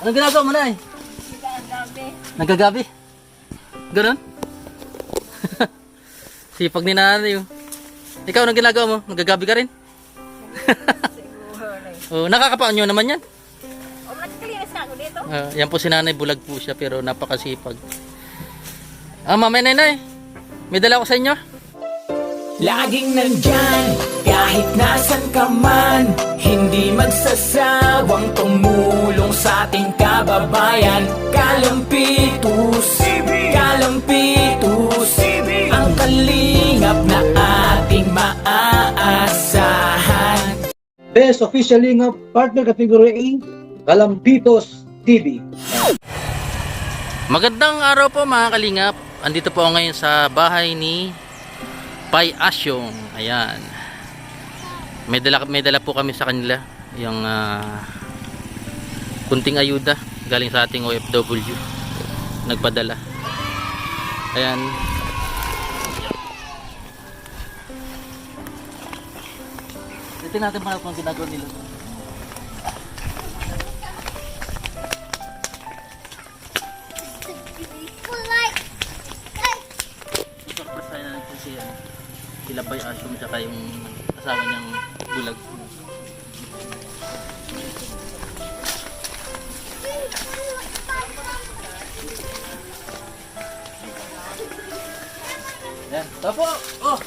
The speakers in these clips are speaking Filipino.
Anong ginagawa mo na eh? Nagagabi. Ganun? Sipag ni nanay oh. Ikaw, anong ginagawa mo? Nagagabi ka rin? Oh, nakakapaan nyo naman yan. O, nagkalinis na ako dito. Yan po si nanay, bulag po siya pero napakasipag. Mamay nanay, may dala ko sa inyo. Laging nandyan, kahit nasan ka man, hindi magsasawang tumulong sa ating kababayan. Kalampitus, Kalampitus, ang kalingap na ating maaasahan. Best Official Lingap Partner Category A, Kalampitos TV. Magandang araw po mga kalingap. Andito po ako ngayon sa bahay ni Pai Asyong. Ayan. May dala po kami sa kanila. Yung kunting ayuda galing sa ating OFW. Nagpadala. Ayan. Ito natin pa kung ginagawa nila. Surprise na natin si sila Pai Asyong tsaka yung asawa niyang bulag. Yan. Tapo! Oh!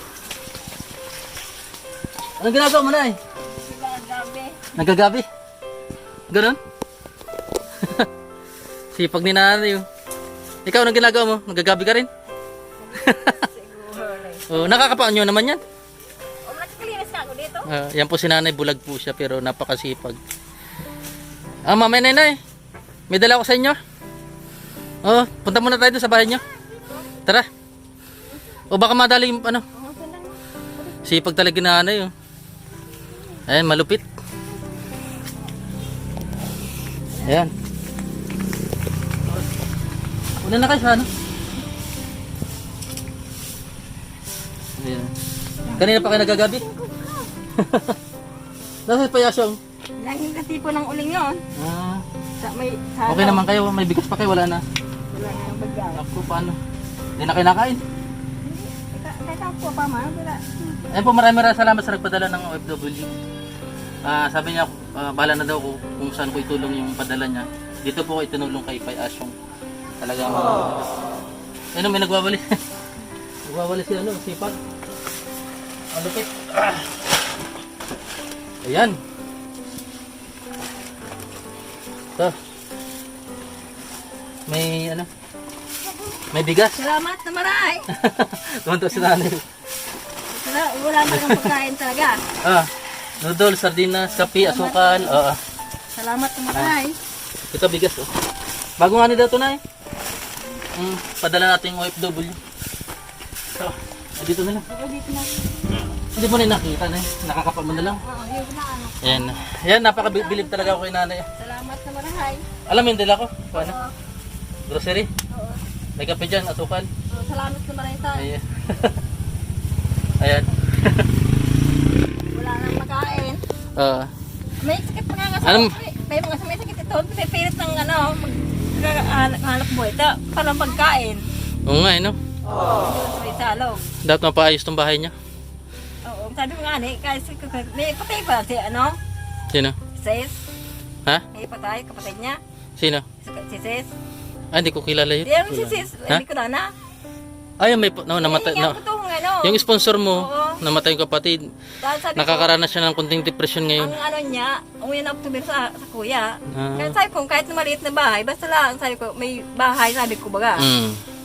Anong ginagawa mo na eh? Nagagabi. Ganun? Sipag ni nanay oh. Ikaw, anong ginagawa mo? Nagagabi ka rin? Oh, nakakapaan nyo naman yan. O, nagkalinis na ako dito. Yan po si nanay, bulag po siya pero napakasipag. Mamay nanay, may dala ko sa inyo. Oh, punta muna tayo dun sa bahay nyo. Tara. O baka madali yung ano. Sipag talaga ni nanay oh. Ayan, malupit. Ayan. Una na kayo sa ano? Ayan. Kanina pa kayo nagagabi? Nasaan pa Yasyong? Laging katipo ng uling yun. Okay naman kayo, may bigas pa kayo, wala na. Wala na yung bagay. Ako, paano? Hindi na kayo nakain. Kahit ako pa man, wala. Ayan po, maraming salamat sa nagpadala ng OFW. Sabi niya, bahala na daw kung saan ko itulong yung padala niya. Dito po ko itinulong kay Pai Asyong. Talagang ano, may nagwawali. Nagwawali si ano, sipag. Ang lupit. Ayan. Ito. May ano? May bigas. Salamat na maray. Tumanto si nanay. Wala na kang pagkain talaga. Noodles, sardinas, kape, asukal. Salamat na maray. Ito bigas oh. Bago nga nila ito na eh. Padala natin yung OFW. So, dito na lang. Dito na. Hindi mo na nakita na eh. Nakakapal mo na lang. Yun na ano. Ayan. Ayan, napakabilib talaga ako kay nanay. Salamat na maray. Alam mo yung dala ko? Paano? Oo. Grocery? Oo. May kape dyan, asukal. Salamat na maray tayo. Ayan. Ayan. Wala nang makain. May sakit pa nga kasi. Alam, may mga may sakit ito. Pipilit ng ano, maghanap mo ito. Parang pagkain. oo nga eh, no? May salog. Dapat mapaayos tong bahay niya. Oo, sabi ko nga kasi may patay pa si ano? Sino? Sis. Ha? May patay, kapatid niya. Sino? Si Sis. Hindi ko kilala yun. Di ano si Sis, Ha? hindi ko na. Ay, may namatay. Yung ano. Yung sponsor mo, Oo. namatay yung kapatid. Dahil sabi ko, Nakakaranas siya ng kunting depression ngayon. ang ano niya, umuwi na October sa kuya. Ah. Kaya sabi ko, kahit na maliit na bahay, basta lang, sabi ko, may bahay, sabi ko baga. Mm.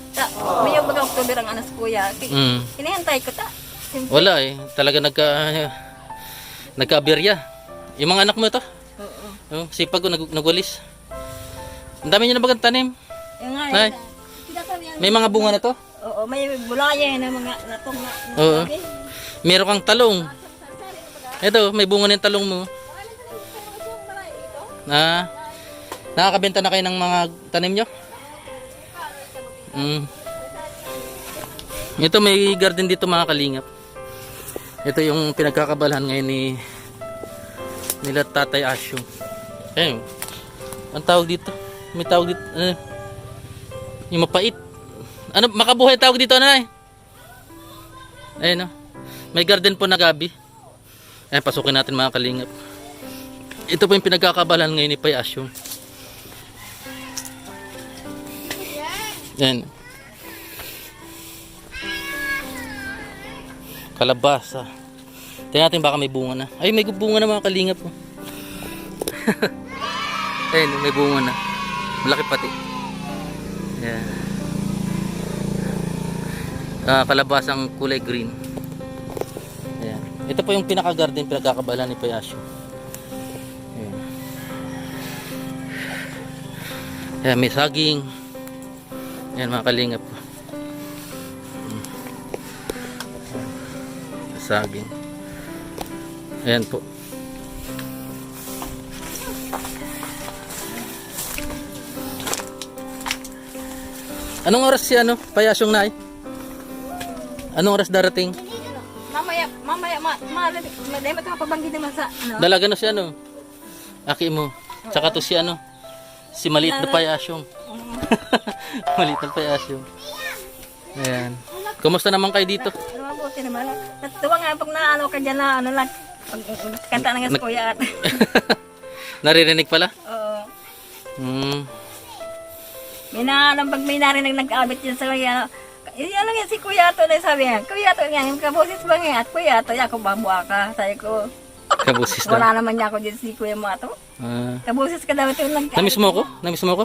May yung baga October ang anas kuya. Mm. Hinihintay ko ta. Simple. Wala eh. Talaga nagka-aberya. Yung mga anak mo ito. Oo. Sipag ko, nagwalis. Ang dami niyo na bagang tanim. Yung nga, Nay. May mga bunga na to. Oo, may bulaya na mga natong na. Oo. Meron kang talong. Ito, may bunga ng talong mo. Nakakabenta na kayo ng mga tanim nyo? Ito, may garden dito mga kalingap. Ito yung pinagkakabalahan ngayon nila Tatay Asyong. Ayun. Ang tawag dito? May tawag dito. Yung mapait. Ano, makabuhay tawag dito, ano eh? Ayun, no? May garden po na gabi. Ayan, pasukin natin mga kalingap. Ito po yung pinagkakabalan ngayon ni Pay Asyong. Ayan. Kalabasa. Tingnan natin baka may bunga na. Ay, may bunga na mga kalingap po. Ayun, may bunga na. Malaki pati. Ayan. Kalabasang kulay green. Ayan. Ito po yung pinaka-garden pinagkakabalan ni Pay Asyong. Ayan. Ayan, may saging. Ayan mga kalingap. Saging. Ayan po. Anong oras si Pay Asyong na eh? Anong oras darating? Mamaya, madami ito mapabanggit naman sa, Dalaga na si Aki mo. Tsaka to si si maliit na Pay Asyong. Maliit na Pay Asyong. Ayan. Kumusta naman kayo dito? Mabuti naman. Natuwa nga pag naano ka dyan na lang. Pag kanta na nga sa kuya at. Naririnig pala? Oo. Hmm. Pag may narinig nag-abit yun sa kuya. Ano nga si kuya to na sabi niya. Kuya to nga, yung kabusis ba nga at kuya to, ako babuha ka. Sabi ko, Kabusis daw. wala naman niya ako dyan si kuya mo ato. Kabusis ka daw ito nag-abit. Namiss mo ako? Namiss mo ako?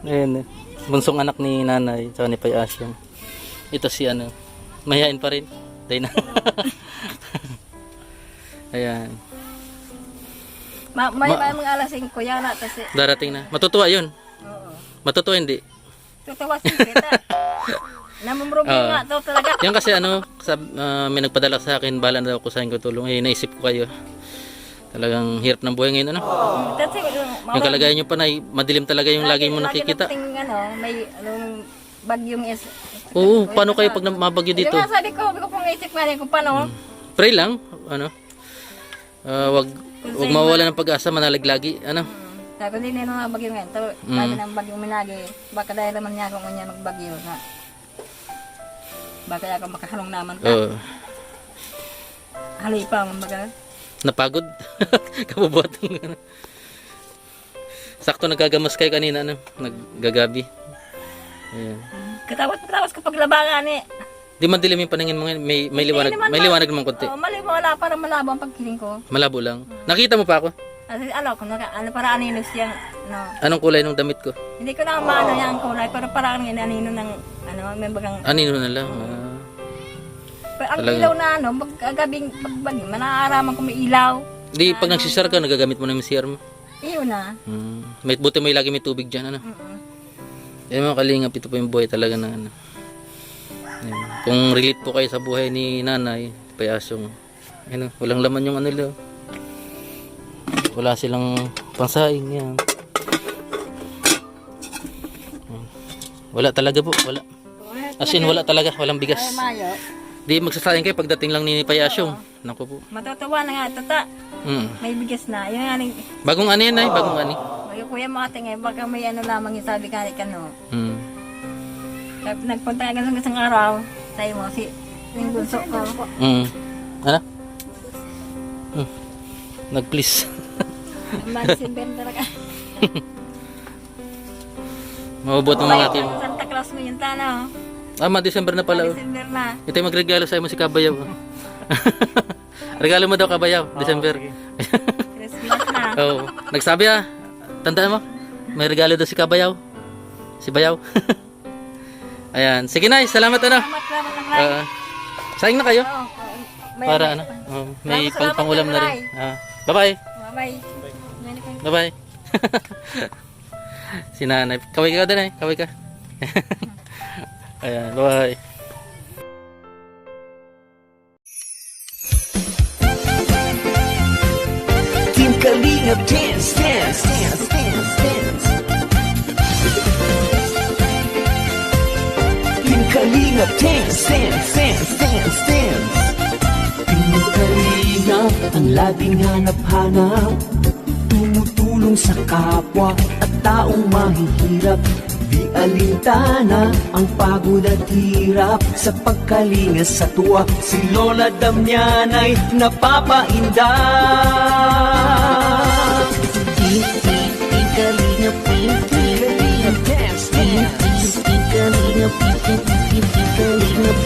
Ayan. Bunsong anak ni nanay, tsaka ni Pay Asyong. Ito si mahihain pa rin. Dahil na. Ayan. May mga alas 5 kuya na. Kasi, Darating na. Matutuwa yun. oo. Matutuwa hindi. Tutawa si kita. Namumroblem nga to talaga. Yan kasi may nagpadala sa akin, bala na daw ko sa ko tulong. Eh, naisip ko kayo. Talagang hirap ng buhay ngayon, Kasi, Yung kalagayan nyo pa na, madilim talaga yung lagi mo nakikita. May bagyong Oo, paano kayo pag mabagyo dito? Diba sabi ko kung isip nga rin kung paano. Pray lang, wag mawala ng pag-asa, manalig lagi, Sabi ko din nga bagyo nga. Sabi ng bagyong minagi, baka dahil naman niya kung kanya magbagyo na. Baka ako makahalong naman ka. Oo. Haloy pa, mambaga. Napagod? Kabubuhat ng Sakto nagagamas kayo kanina, naggagabi. Ayan. Katawas kapag labangan eh. Di man dilim yung paningin mo ngayon, may liwanag naman konti. Oo, wala parang malabo ang pagkiling ko. Malabo lang. Nakita mo pa ako? Kasi para aninos yung, Anong kulay ng damit ko? hindi ko na maano yung kulay, pero parang anino ng, may bagang, Anino na lang. ang talaga. ilaw na pagkagabing, pagbagyo, manaaraman kung may ilaw. Di, pag nagsisar ka, nagagamit mo na yung CR mo. Iyon na. Buti may lagi may tubig dyan, Yan mga kalingap, ito po yung buhay talaga na Ayan. Kung relate po kayo sa buhay ni nanay, Pay Asyong, walang laman yung wala silang pansaing, yan. Wala talaga po, wala. As in, wala talaga, walang bigas. Ay, Mayo. Di magsasayang kayo pagdating lang ni Pay Asyong. Naku po. Matutuwa na nga, tata. May bigas na. Yun nga rin. Bagong ani yan ay, bagong ani. Yung kuya mga tingin, baka may lamang yung sabi ka Nagpunta ka ng isang araw, tayo mo, yung bunso ko. Ano? Nag-please. Mag-silver talaga. Mabubot ng mga team. Santa Claus mo yung tana. December na pala. December na. Ito yung magregalo sa'yo mo si Kabayaw. Regalo mo daw Kabayaw, December. Christmas na. Oo. Nagsabi tandaan mo, may regalo daw si Kabayaw. Si Bayaw. Ayan. Sige na, salamat Salamat ng Ray. Sayang na kayo. May- Para may Salamat, pangulam na rin. Bye-bye. Bye. Bye-bye. Si nanay. Kaway ka din Kaway ka. Ayan. Bye. Team Kalingap dance, dance, dance, dance, dance. Team Kalingap dance, dance, dance, dance, dance. Kalingap ang laging hanap-hanap, tumutulong sa kapwa at taong mahihirap. Di alintana ang pagod at hirap, sa pagkalinga sa tuwa si Lola Damianay napapainda. Kalingap, Kalingap, dance, dance. Kalingap, Kalingap,